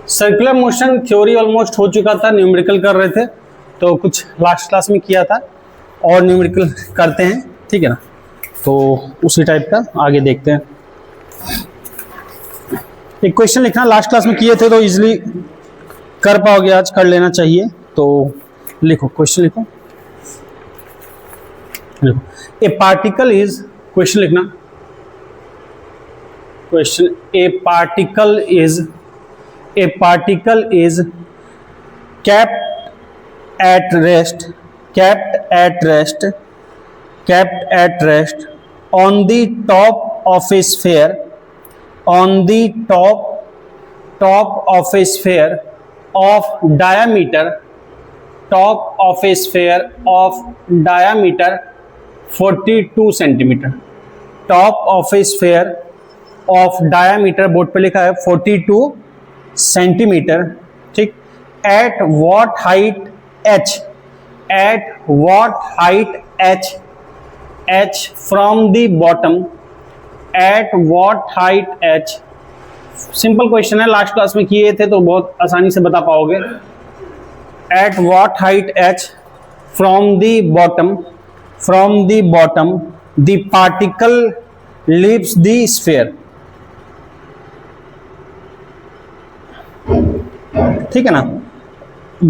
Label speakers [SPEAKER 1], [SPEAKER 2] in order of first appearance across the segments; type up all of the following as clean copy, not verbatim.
[SPEAKER 1] Circular motion theory almost हो चुका था, न्यूमेरिकल कर रहे थे तो कुछ लास्ट क्लास में किया था और न्यूमेरिकल करते हैं, ठीक है ना। तो उसी टाइप का आगे देखते हैं। एक क्वेश्चन लिखना, लास्ट क्लास में किए थे तो इजीली कर पाओगे, आज कर लेना चाहिए। तो लिखो, क्वेश्चन लिखो, ए पार्टिकल इज, क्वेश्चन लिखना, question, A particle is kept at rest on the top of a sphere, on the top of a sphere of diameter, top of a sphere of diameter 42 centimeter, top of a sphere of diameter, board पे लिखा है 42 centimetre, ठीक। at what height h, at what height h from the bottom, at what height h, simple question है, last class में किए थे तो बहुत आसानी से बता पाओगे। at what height h from the bottom the particle leaves the sphere, ठीक है ना।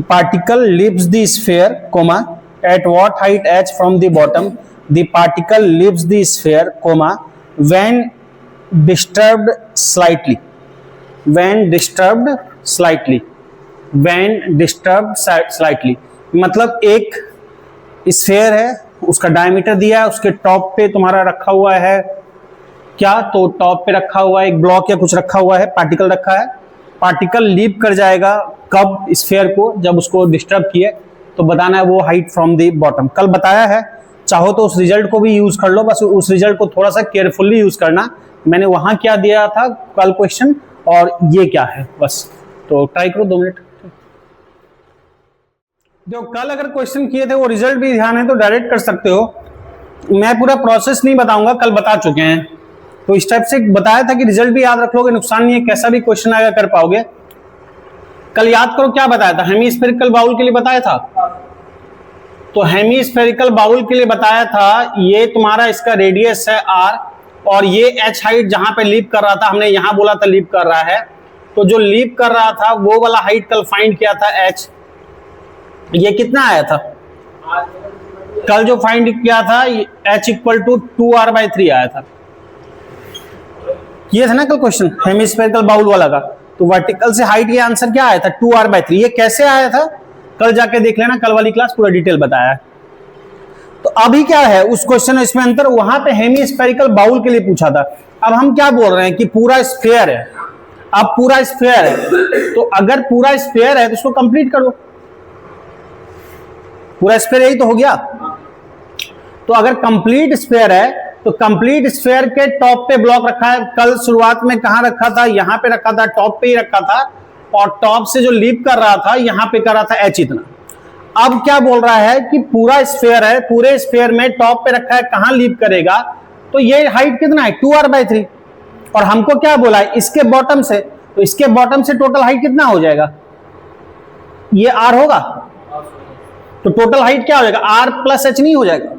[SPEAKER 1] particle leaves the sphere, comma, at what height h from the bottom the particle leaves the sphere, comma, when disturbed slightly, मतलब एक sphere है, उसका diameter दिया है, उसके टॉप पे तुम्हारा रखा हुआ है क्या, तो टॉप पे रखा हुआ है एक ब्लॉक या कुछ रखा हुआ है, पार्टिकल रखा है, पार्टिकल लीप कर जाएगा कब, स्फेयर को, जब उसको डिस्टर्ब किए, तो बताना है वो हाइट फ्रॉम द बॉटम। कल बताया है, चाहो तो उस रिजल्ट को भी यूज कर लो, बस उस रिजल्ट को थोड़ा सा केयरफुली यूज करना। मैंने वहां क्या दिया था कल क्वेश्चन और ये क्या है, बस तो ट्राई करो 2 मिनट। जो कल अगर क्वेश्चन किए थे वो रिजल्ट भी ध्यान है तो डायरेक्ट कर सकते हो, मैं पूरा प्रोसेस नहीं बताऊंगा, कल बता चुके हैं। तो इस टाइप से बताया था कि रिजल्ट भी याद रख लोगे, नुकसान नहीं है, कैसा भी क्वेश्चन आएगा कर पाओगे। कल याद करो क्या बताया था, हेमीस्फेरिकल बाउल के लिए बताया था, तो हेमीस्फेरिकल बाउल के लिए बताया था, ये तुम्हारा इसका रेडियस है r और ये h हाइट जहां पे लीप कर रहा था, हमने यहां बोला था लीप कर रहा है, तो जो लीप कर रहा था वो वाला हाइट कल फाइंड किया था h, ये कितना आया था कल जो फाइंड किया था, h इक्वल टू 2r/3 आया था, ये था ना कल क्वेश्चन हेमीस्फेरिकल बाउल वाला का। तो वर्टिकल से हाइट ये आंसर क्या आया था 2r/3, ये कैसे आया था कल जाके देख लेना, कल वाली क्लास पूरा डिटेल बताया है। तो अभी क्या है उस क्वेश्चन इसमें अंतर, वहां पे हेमीस्फेरिकल बाउल के लिए पूछा था, अब हम क्या बोल रहे हैं कि पूरा स्फेयर है, अब पूरा स्फेयर है, तो अगर पूरा स्फेयर है तो उसको कंप्लीट कर दो, पूरा स्फेयर यही तो हो गया। तो अगर कंप्लीट स्फेयर है तो कंप्लीट स्फेयर के टॉप पे ब्लॉक रखा है, कल शुरुआत में कहां रखा था, यहां पे रखा था, टॉप पे ही रखा था, और टॉप से जो लीप कर रहा था यहां पे कर रहा था h इतना। अब क्या बोल रहा है कि पूरा स्फेयर है, पूरे स्फेयर में टॉप पे रखा है, कहां लीप करेगा, तो ये हाइट कितना है 2r/3, और हमको क्या बोला है इसके बॉटम से, तो इसके बॉटम से टोटल हाइट कितना हो जाएगा, ये r होगा, तो टोटल हाइट क्या हो जाएगा r + h नहीं हो जाएगा।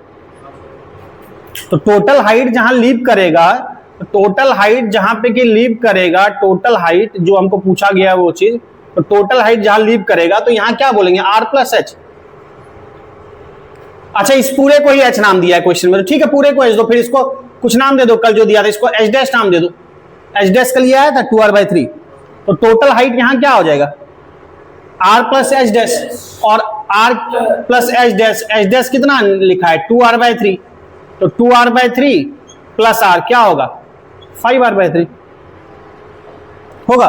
[SPEAKER 1] तो टोटल हाइट जहां लीप करेगा, टोटल हाइट जहां पे कि लीप करेगा, टोटल हाइट जो हमको पूछा गया है वो चीज, तो टोटल हाइट जहां लीप करेगा तो यहां क्या बोलेंगे r + h। अच्छा इस पूरे को ही h नाम दिया है क्वेश्चन में, तो ठीक है पूरे को h दो, फिर इसको कुछ नाम दे दो, कल जो दिया था इसको h' नाम दे दो, h' कल आया था 2r/3, तो टोटल हाइट यहां क्या हो जाएगा r + h', और r + h' कितना लिखा है 2r/3, तो 2r/3 प्लस r क्या होगा 5r/3 होगा,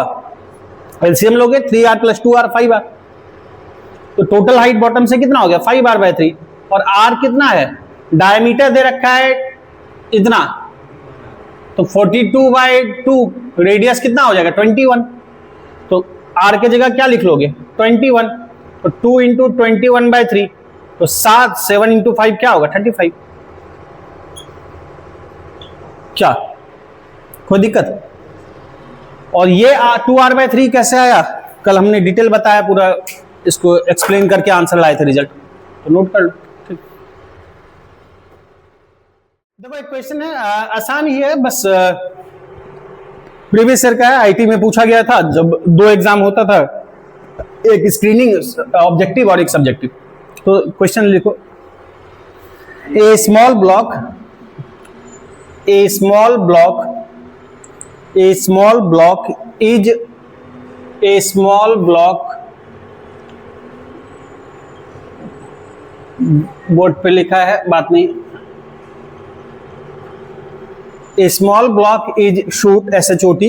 [SPEAKER 1] एलसीएम लोगे 3r + 2r 5r, तो टोटल हाइट बॉटम से कितना हो गया 5r/3, और r कितना है, डायमीटर दे रखा है इतना, तो 42/2, रेडियस कितना हो जाएगा 21, तो r के जगह क्या लिख लोगे 21, तो 2 × 21/3, तो 7 × 5 क्या होगा 35, क्या कोई दिक्कत। और ये 2r/3 कैसे आया, कल हमने डिटेल बताया पूरा, इसको एक्सप्लेन करके आंसर लाए थे रिजल्ट, तो नोट कर लो। ठीक, देखो एक क्वेश्चन है, आसान ही है, बस प्रीवियस ईयर का है, आईटी में पूछा गया था जब 2 एग्जाम होता था, एक स्क्रीनिंग ऑब्जेक्टिव और एक सब्जेक्टिव। तो क्वेश्चन लिखो, a small block is a small block, board पे लिखा है, बात नहीं। A small block is shoot SHOT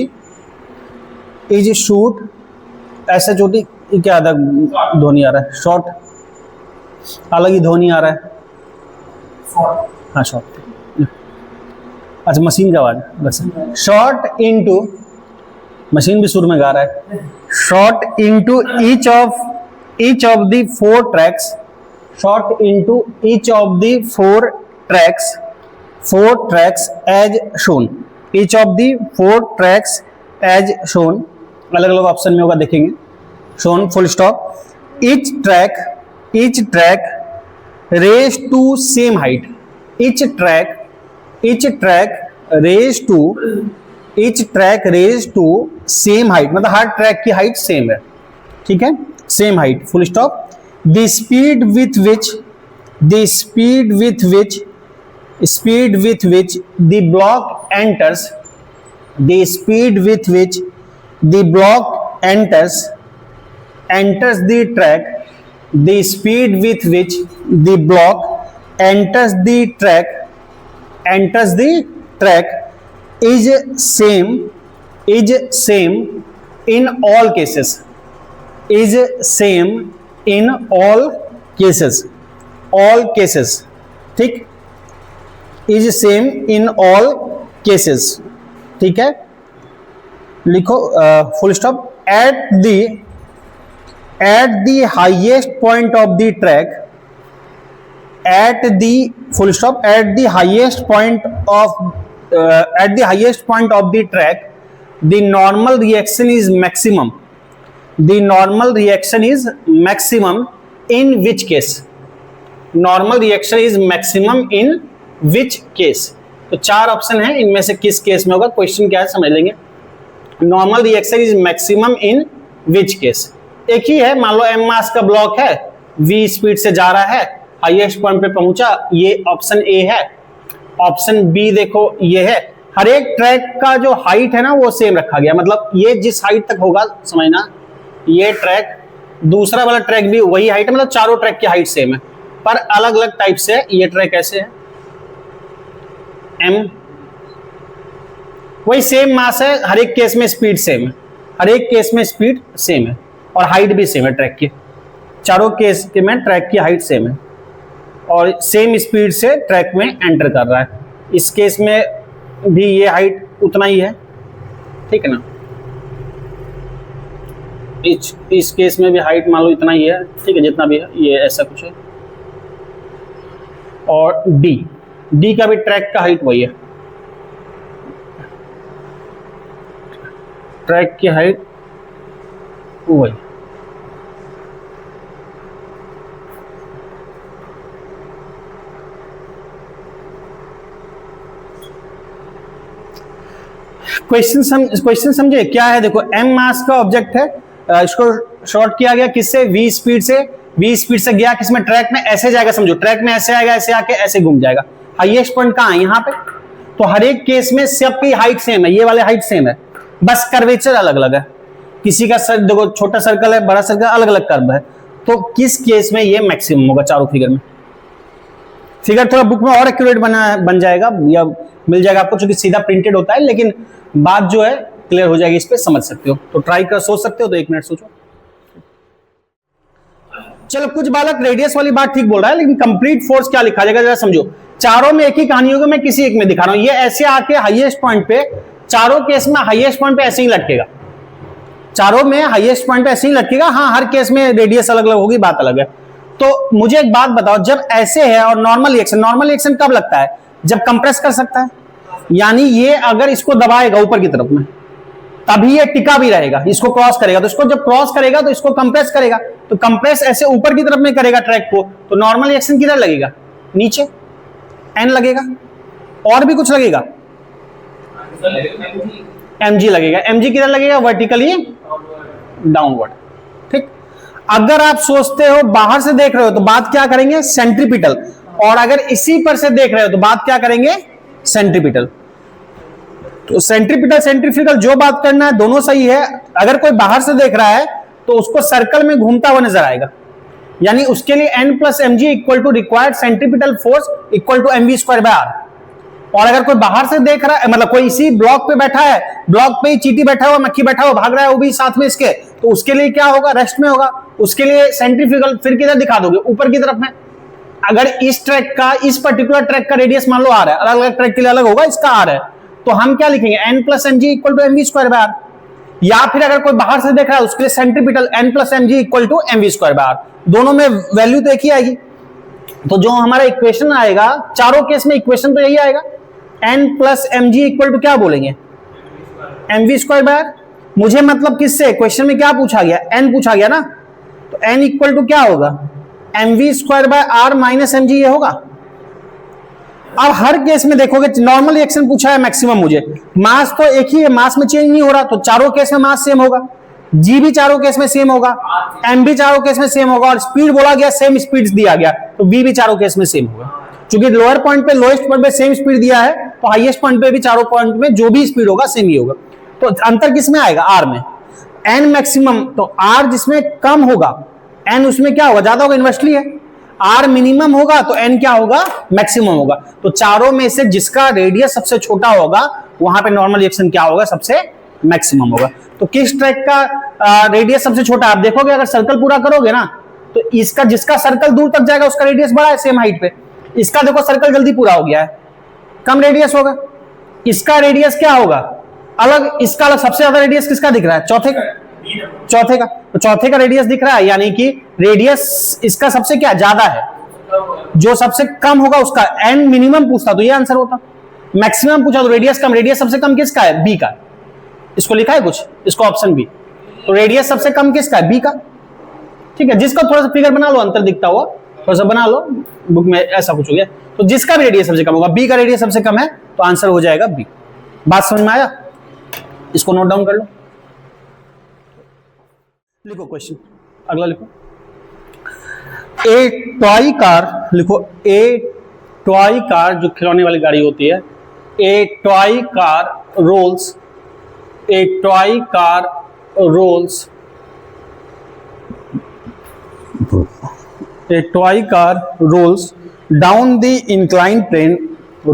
[SPEAKER 1] SHOT, क्या अलग ध्वनि आ रहा है? शॉर्ट, अलग ही ध्वनि आ रहा है। हाँ शॉर्ट, अच्छा मशीन का आवाज बस। शॉर्ट इनटू, मशीन भी सुर में गा रहा है। Short into each of the 4 tracks, short into each of the 4 tracks as shown, each of the 4 tracks as shown, अलग अलग ऑप्शन में होगा, देखेंगे। shown full stop, each track raised to same height, each track raised to same height, मतलब हर track की height same है, ठीक है, same height, full stop. the speed with which the block enters the track, the speed with which the block enters the track is same in all cases, ठीक, is same in all cases, ठीक है। लिखो full stop, at the highest point of the track, at the highest point of the track, the normal reaction is maximum, in which case, normal reaction is maximum in which case। तो 4 option है, इनमें से किस case में होगा, question क्या है समझ लेंगे। Normal reaction is maximum in which case, एक ही है, मान लो m मास का ब्लॉक है, v स्पीड से जा रहा है, हाईएस्ट पॉइंट पे पहुंचा, ये ऑप्शन ए है। ऑप्शन बी देखो ये है, हर एक ट्रैक का जो हाइट है ना वो सेम रखा गया, मतलब ये जिस हाइट तक होगा समझना, ये ट्रैक, दूसरा वाला ट्रैक भी वही हाइट है, मतलब चारों ट्रैक की हाइट सेम है, पर अलग अलग टाइप से है। ये ट्रैक ऐसे है, m, वही सेम मास है, हर एक केस में स्पीड सेम है, हर एक केस में स्पीड सेम है और हाइट भी सेम है ट्रैक की, चारों केस के में ट्रैक की हाइट सेम है और सेम स्पीड से ट्रैक में एंटर कर रहा है। इस केस में भी ये हाइट उतना ही है, ठीक है ना, इस केस में भी हाइट मान लो इतना ही है, ठीक है, जितना भी है, ये ऐसा कुछ है। और डी का भी ट्रैक का हाइट वही है, ट्रैक की हाइट वही। क्वेश्चन समझे क्या है, देखो m मास का ऑब्जेक्ट है, इसको शॉर्ट किया गया किससे, v स्पीड से गया, किसमें, ट्रैक में ऐसे जाएगा, समझो ट्रैक में ऐसे आएगा, ऐसे आके ऐसे घूम जाएगा। हाईएस्ट पॉइंट कहां है, यहाँ पे, तो हर एक केस में सबकी हाइट सेम है, ये वाले हाइट सेम है, बस कर्वेचर अलग अलग है, किसी का सर देखो छोटा सर्कल है, बड़ा सर्कल, अलग अलग कर्व है, तो किस केस में ये मैक्सिमम होगा चारों फिगर में। फिगर थोड़ा बुक में और एक्यूरेट बन जाएगा या मिल जाएगा आपको, क्योंकि सीधा प्रिंटेड होता है, लेकिन बात जो है क्लियर हो जाएगी, इस पे समझ सकते हो, तो ट्राई कर सोच सकते हो, तो 1 मिनट सोचो। चलो कुछ बालक रेडियस वाली बात ठीक बोल रहा है, लेकिन कंप्लीट फोर्स क्या लिखा जाएगा जरा समझो। चारों में एक ही कहानी होगी, मैं किसी एक में दिखा रहा हूं, ये ऐसे आके हाईएस्ट पॉइंट पे, चारों केस में हाईएस्ट पॉइंट पे ऐसे ही लटकेगा, चारों में हाईएस्ट पॉइंट पे ऐसे ही लटकेगा, हाँ हर केस में रेडियस अलग अलग होगी, बात अलग है। तो मुझे एक बात बताओ, जब ऐसे है और नॉर्मल रिएक्शन कब लगता है, जब कंप्रेस कर सकता है, यानी ये अगर इसको दबाएगा ऊपर की तरफ में, तभी ये टिका भी रहेगा, इसको क्रॉस करेगा। तो इसको जब क्रॉस करेगा तो इसको कंप्रेस करेगा, तो कंप्रेस ऐसे ऊपर की तरफ में करेगा ट्रैक को, तो नॉर्मल रिएक्शन किधर लगेगा, नीचे, एन लगेगा। और भी कुछ लगेगा, mg लगेगा। mg किधर लगेगा, वर्टिकली डाउनवर्ड। ठीक, अगर आप सोचते हो बाहर से देख रहे हो तो बात क्या करेंगे, सेंट्रीपिटल, और अगर इसी पर से देख रहे हो तो बात क्या करेंगे, सेंट्रीपिटल। तो सेंट्रीपिटल सेंट्रीफ्यूगल जो बात करना है दोनों सही है। अगर कोई बाहर से देख रहा है तो उसको सर्कल में घूमता हुआ नजर आएगा, यानी उसके लिए n plus mg equal to required centripetal force equal to mv square by r। और अगर कोई बाहर से देख रहा है, मतलब कोई इसी ब्लॉक पे बैठा है, ब्लॉक पे ही चींटी बैठा हुआ, मक्खी बैठा हुआ, भाग रहा है वो भी साथ में इसके, तो उसके लिए क्या होगा, रेस्ट में होगा। उसके लिए सेंट्रीफ्यूगल फिर किधर दिखा दोगे, ऊपर की तरफ में। अगर इस ट्रैक का, इस पर्टिकुलर ट्रैक का रेडियस मान लो r है, अलग अलग ट्रैक के लिए अलग होगा, इसका r है, तो हम क्या लिखेंगे, n plus mg equal to mv square by r। या फिर अगर कोई बाहर से देख रहा है उसके लिए centripetal n plus mg equal to mv square by r। दोनों में वैल्यू तो एक ही आएगी। तो जो हमारा इक्वेशन आएगा, चारों केस में इक्वेशन तो यही आएगा, n plus mg equal to क्या बोलेंगे, mv स्क्वायर बाय r। मुझे मतलब किससे, क्वेश्चन में क्या पूछा गया, n पूछा गया ना, तो n इक्वल टू क्या होगा, mv square by r minus mg ये होगा। अब हर केस में देखोगे, नॉर्मल रिएक्शन पूछा है मैक्सिमम, मुझे मास तो एक ही है, मास में चेंज नहीं हो रहा, तो चारों केस में मास सेम होगा, जी भी चारों केस में सेम होगा, एम भी चारों केस में सेम होगा, और स्पीड बोला गया सेम स्पीड दिया गया, तो वी भी चारों केस में सेम होगा। क्योंकि लोअर पॉइंट पे, लोएस्ट पॉइंट पे सेम स्पीड दिया है, तो हाईएस्ट पॉइंट पे भी चारों पॉइंट में जो भी स्पीड होगा सेम ही होगा। तो अंतर किस में आएगा, आर में। एन मैक्सिमम, तो आर जिसमें कम होगा, एन उसमें क्या होगा, ज्यादा होगा, इन्वर्सली है। आर मिनिमम होगा तो एन क्या होगा, मैक्सिमम होगा। तो चारों में से जिसका रेडियस सबसे छोटा होगा वहां पे नॉर्मल रिएक्शन क्या होगा, सबसे मैक्सिमम होगा। तो किस ट्रैक का रेडियस सबसे छोटा, आप देखोगे अगर सर्कल पूरा करोगे ना, तो इसका, जिसका सर्कल दूर तक जाएगा उसका रेडियस बड़ा है सेम हाइट पे। इसका देखो सर्कल जल्दी पूरा हो गया है, कम रेडियस होगा। इसका रेडियस क्या होगा, अलग, इसका अलग। सबसे ज्यादा रेडियस किसका दिख रहा है, चौथे का, चौथे का। तो चौथे का रेडियस दिख रहा है, यानी कि रेडियस इसका सबसे क्या ज्यादा है, जो सबसे कम होगा उसका। एन मिनिमम पूछता तो ये आंसर होता, मैक्सिमम पूछा तो रेडियस कम। रेडियस सबसे कम किसका है, बी का। इसको लिखा है कुछ, इसको ऑप्शन बी। तो रेडियस सबसे कम किसका है, बी का। ठीक है, जिसका थोड़ा सा फिगर बना लो, अंतर दिखता हुआ थोड़ा सा बना लो, बुक में ऐसा कुछ हो गया। तो जिसका भी रेडियस सबसे कम होगा, बी का रेडियस सबसे कम है, तो आंसर हो जाएगा बी। बात समझ में आया, इसको नोट डाउन कर लो। लिखो क्वेश्चन, अगला लिखो। ए टॉय कार, लिखो ए टॉय कार, जो खिलौने वाली गाड़ी होती है। A toy car rolls, a toy car rolls, a toy car rolls down the inclined plane,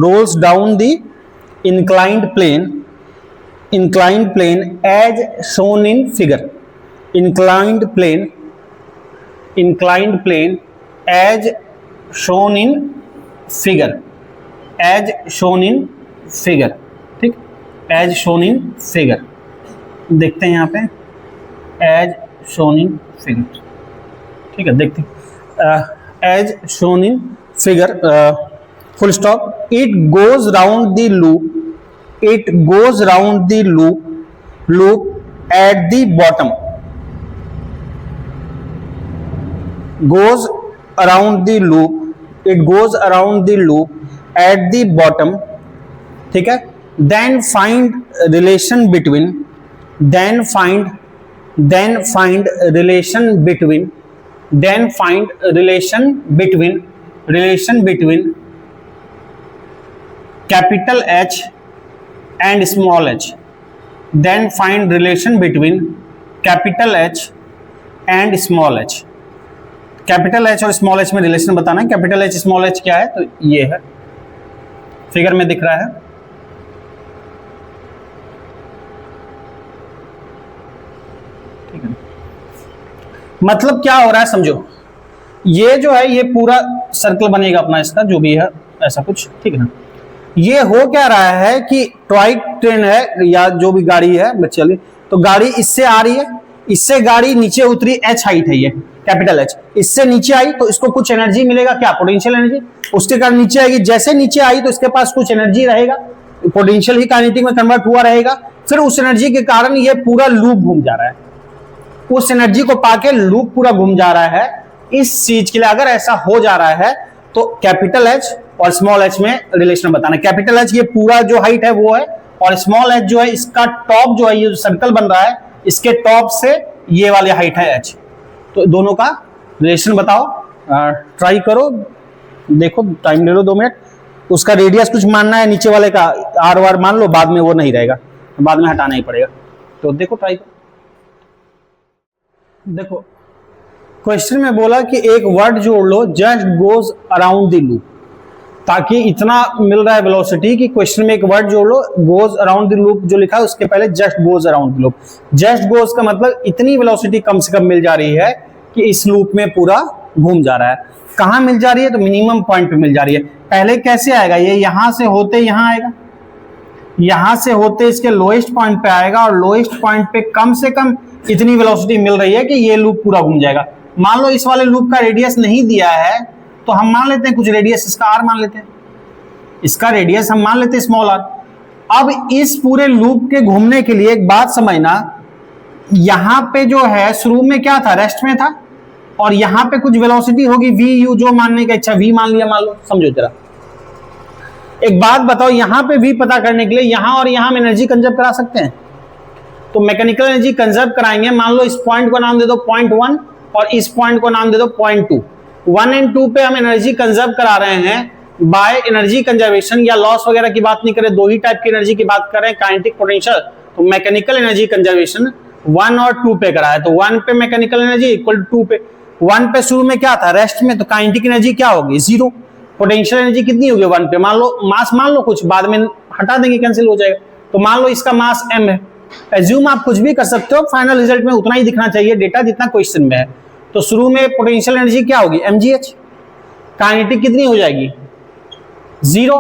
[SPEAKER 1] rolls down the inclined plane as shown in figure. Inclined plane as shown in figure, as shown in figure। ठीक, as shown in figure देखते हैं यहाँ पे, as shown in figure। ठीक है, देखते हैं as shown in figure, full stop। It goes round the loop, it goes round the loop at the bottom, goes around the loop, it goes around the loop at the bottom। ठीक है, then find relation between, then find relation between, then find relation between capital H and small h, then find relation between capital H and small h। Capital H और small h में relation बताना है। Capital H small h क्या है, तो ये है, figure में दिख रहा है। ठीक है, मतलब क्या हो रहा है समझो, ये जो है ये पूरा सर्कल बनेगा अपना, इसका जो भी है ऐसा कुछ। ठीक है ना, ये हो क्या रहा है कि टॉय ट्रेन है या जो भी गाड़ी है, चलिए, तो गाड़ी इससे आ रही है, इससे गाड़ी नीचे उतरी, h हाइट है ये कैपिटल H, इससे नीचे आई तो इसको कुछ एनर्जी मिलेगा, क्या, पोटेंशियल एनर्जी, उसके कारण नीचे आएगी। जैसे नीचे आई तो इसके पास कुछ एनर्जी रहेगा, पोटेंशियल ही काइनेटिक में कन्वर्ट हुआ रहेगा। फिर उस एनर्जी के कारण ये पूरा लूप घूम जा रहा है, उस एनर्जी को पाके लूप पूरा घूम जा रहा है। इस चीज के लिए अगर ऐसा हो जा रहा है तो कैपिटल एच और स्मॉल एच में रिलेशन बताना। कैपिटल एच ये पूरा जो हाइट है वो है, और स्मॉल एच जो है इसका टॉप जो है, ये जो सर्कल बन रहा है इसके टॉप से ये वाली हाइट है एच। तो दोनों का रिलेशन बताओ, ट्राई करो, देखो, टाइम ले लो 2 मिनट। उसका रेडियस कुछ मानना है, नीचे वाले का आर वार मान लो, बाद में वो नहीं रहेगा, बाद में हटाना ही पड़ेगा। तो देखो ट्राई करो। देखो क्वेश्चन में बोला कि एक वर्ड जोड़ लो just goes around the loop, ताकि इतना मिल रहा है वेलोसिटी कि क्वेश्चन में एक वर्ड जोड़ लो, गोज अराउंड द लूप जो लिखा है उसके पहले just goes around the loop. Just goes का मतलब इतनी वेलोसिटी कम से कम मिल जा रही है कि इस लूप में पूरा घूम जा रहा है। कहां मिल जा रही है? तो मिनिमम पॉइंट पे मिल जा रही है। पहले कैसे आएगा? ये यहां से होते यहां आएगा, यहां से होते इसके लोएस्ट पॉइंट पे आएगा, और लोएस्ट पॉइंट पे कम से कम इतनी वेलोसिटी मिल रही है कि ये लूप पूरा घूम जाएगा। मान लो इस वाले लूप का रेडियस नहीं दिया है तो हम मान लेते हैं कुछ रेडियस, इसका आर मान लेते हैं, इसका रेडियस हम मान लेते हैं स्मॉल आर। अब इस पूरे लूप के घूमने के लिए एक बात समझना, यहां पे जो है शुरू में क्या था? रेस्ट में था, और यहां पे कुछ वेलोसिटी होगी वी यू, जो मानने का इच्छा, वी मान लिया, मान लो, समझो जरा। एक बात बताओ, यहां पे वी पता करने के लिए यहां और यहां हम एनर्जी कंजर्व करा सकते हैं? तो मैकेनिकल एनर्जी कंजर्व कराएंगे। मान लो इस पॉइंट को नाम दे दो 0.1 और इस पॉइंट को नाम दे दो 0.2। 1 और 2 पे हम एनर्जी कंजर्व करा रहे हैं बाय एनर्जी कंजर्वेशन, या लॉस वगैरह की बात नहीं करें, 2 ही टाइप की एनर्जी की बात कर रहे हैं, काइनेटिक, पोटेंशियल। तो मैकेनिकल एनर्जी कंजर्वेशन 1 और 2 पे करा है, तो 1 पे मैकेनिकल एनर्जी इक्वल 2 पे। 1 पे शुरू में क्या था? रेस्ट में, तो काइनेटिक एनर्जी क्या होगी? 0। पोटेंशियल एनर्जी कितनी होगी 1 पे? मान लो मास, मान लो कुछ, बाद में हटा देंगे, कैंसिल हो जाएगा। तो मान लो इसका मास m है, एज्यूम आप कुछ भी कर सकते हो, फाइनल रिजल्ट में उतना ही दिखना चाहिए डेटा जितना क्वेश्चन में है। तो शुरू में पोटेंशियल एनर्जी क्या होगी? mgh। काइनेटिक कितनी हो जाएगी? 0।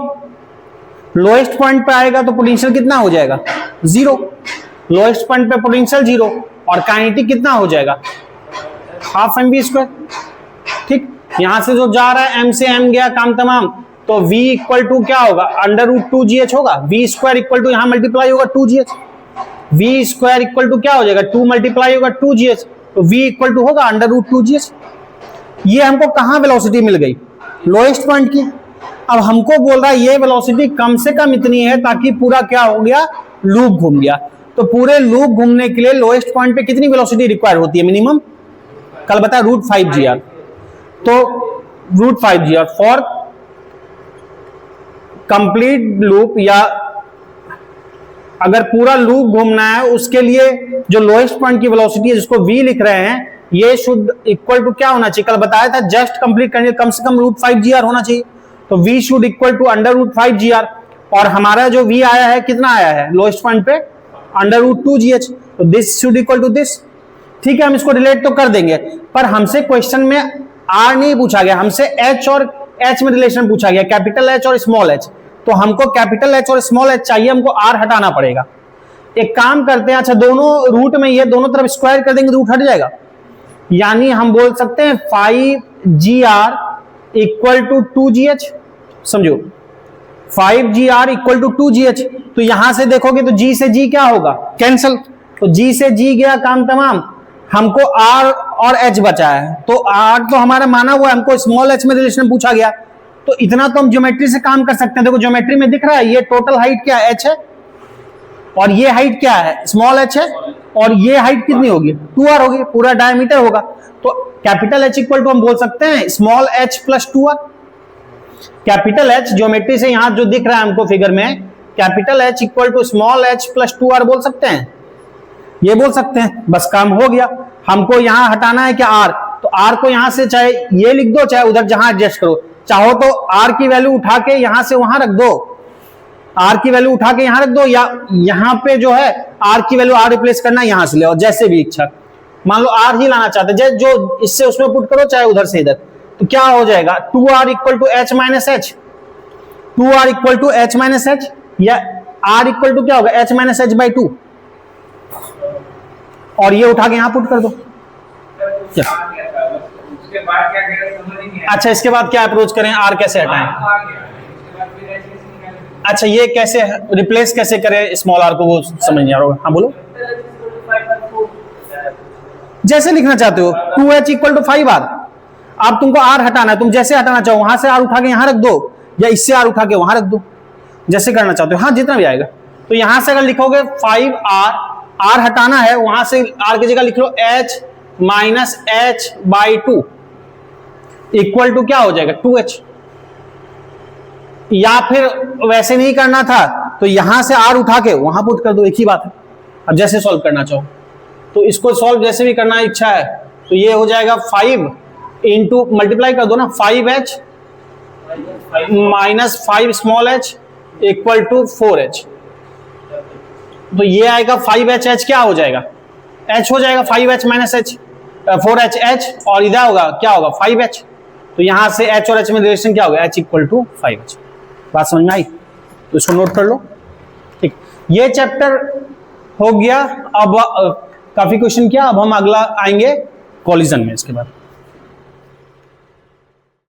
[SPEAKER 1] लोएस्ट पॉइंट पे आएगा तो पोटेंशियल कितना हो जाएगा? 0। लोएस्ट पॉइंट पे पोटेंशियल 0 और काइनेटिक कितना हो जाएगा? Half mv²। ठीक, यहां से जो जा रहा है m से m गया, काम तमाम। तो v इक्वल टू क्या होगा? √2gh होगा। v² इक्वल टू यहां मल्टीप्लाई होगा 2gh। v² इक्वल टू क्या हो जाएगा? 2 मल्टीप्लाई होगा 2gh, तो v इक्वल टू होगा √2gh। ये हमको कहां वेलोसिटी मिल गई? लोएस्ट पॉइंट की। अब हमको बोल रहा है ये वेलोसिटी कम से कम इतनी है ताकि पूरा क्या हो गया? लूप घूम गया। तो पूरे लूप घूमने के लिए लोएस्ट पॉइंट पे कितनी वेलोसिटी रिक्वायर होती है मिनिमम? कल बताया √5gr। तो √5gr फॉर कंप्लीट लूप, या अगर पूरा लूप घूमना है उसके लिए जो लोएस्ट पॉइंट की वेलोसिटी है जिसको v लिख रहे हैं, ये शुड इक्वल टू क्या होना चाहिए? कल बताया था जस्ट कंप्लीट करने कम से कम √5gr होना चाहिए। तो v should equal to √5gr, और हमारा जो v आया है कितना आया है लोएस्ट पॉइंट पे? √2gh। तो this should equal to this. ठीक है, हम इसको रिलेट तो कर देंगे, पर हमसे क्वेश्चन में r नहीं पूछा गया, हमसे h और h में रिलेशन पूछा गया, कैपिटल H और स्मॉल h। तो हमको कैपिटल H और स्मॉल h चाहिए, हमको r हटाना पड़ेगा। एक काम करते हैं, अच्छा दोनों रूट में ये दोनों तरफ स्क्वायर कर देंगे, रूट हट जाएगा। यानी हम बोल सकते हैं 5gr इक्वल टू 2gh। समझो, 5gr इक्वल टू 2gh। तो यहां से देखोगे तो g से g क्या होगा? कैंसल। तो g से g गया, काम तमाम। हमको r और h बचा है, तो r तो हमारा माना हुआ है, हमको स्मॉल h में रिलेशन पूछा गया। तो इतना तो हम ज्योमेट्री से काम कर सकते हैं। देखो ज्योमेट्री में दिख रहा है, ये टोटल हाइट क्या है? h है, और ये हाइट क्या है? स्मॉल h है, और ये हाइट कितनी होगी? 2r होगी, पूरा डायमीटर होगा। तो कैपिटल H इक्वल टू हम बोल सकते हैं small h plus 2r। Capital H geometry से यहां जो दिख रहा है हमको फिगर में, capital H equal to small h plus 2r बोल सकते हैं, ये बोल सकते हैं। बस काम हो गया। हमको यहां हटाना है क्या? r। तो r को यहां से चाहे ये लिख दो, चाहे उधर जहां एडजस्ट करो, चाहो तो r की वैल्यू उठा के यहां से वहां रख दो, r की वैल्यू उठा के यहां रख दो, या यहां पे जो है r की वैल्यू r रिप्लेस करना यहां से ले आओ, जैसे भी इच्छा। मान लो r ही लाना चाहते हैं, जो इससे उसमें पुट करो, चाहे उधर से इधर। तो क्या हो जाएगा? 2r equal to h minus h, 2r equal to h minus h, या r इक्वल टू क्या होगा? h माइनस h बाई 2, और ये उठा के यहां पुट कर दो। अच्छा, इसके बाद क्या अप्रोच करें? r कैसे हटाएं? अच्छा ये कैसे रिप्लेस कैसे करें स्मॉल आर को, वो समझ नहीं आ रहा होगा। हाँ बोलो, जैसे लिखना चाहते हो 2h इक्वल टू 5r। अब तुमको r हटाना है, तुम जैसे हटाना चाहो वहां से r उठा के यहां रख दो, या इससे r उठा के वहां रख दो, जैसे करना चाहते हो। हाँ जितना भी आएगा। तो यहां से अगर लिखोगे 5r, r हटाना है, वहां से r की जगह लिख लो h minus h by 2 equal to क्या हो जाएगा 2h। या फिर वैसे नहीं करना था तो यहां से r उठा के वहां पुट कर दो, एक ही बात है। अब जैसे सॉल्व करना चाहो तो इसको सॉल्व जैसे भी करना इच्छा है तो ये हो जाएगा 5 इंटू मल्टीप्लाई कर दो ना, 5h minus 5 small h equal to 4h। तो ये आएगा 5h, h क्या हो जाएगा, h हो जाएगा 5h minus h 4h h, और इधर होगा क्या होगा 5h। तो यहां से h और h में रिलेशन क्या होगा, h इक्वल टू 5h। बात समझ में आई? तो इसको नोट कर लो। ठीक, ये चैप्टर हो गया। अब काफी क्वेश्चन किया, अब हम अगला आएंगे कॉलिजन में इसके बाद।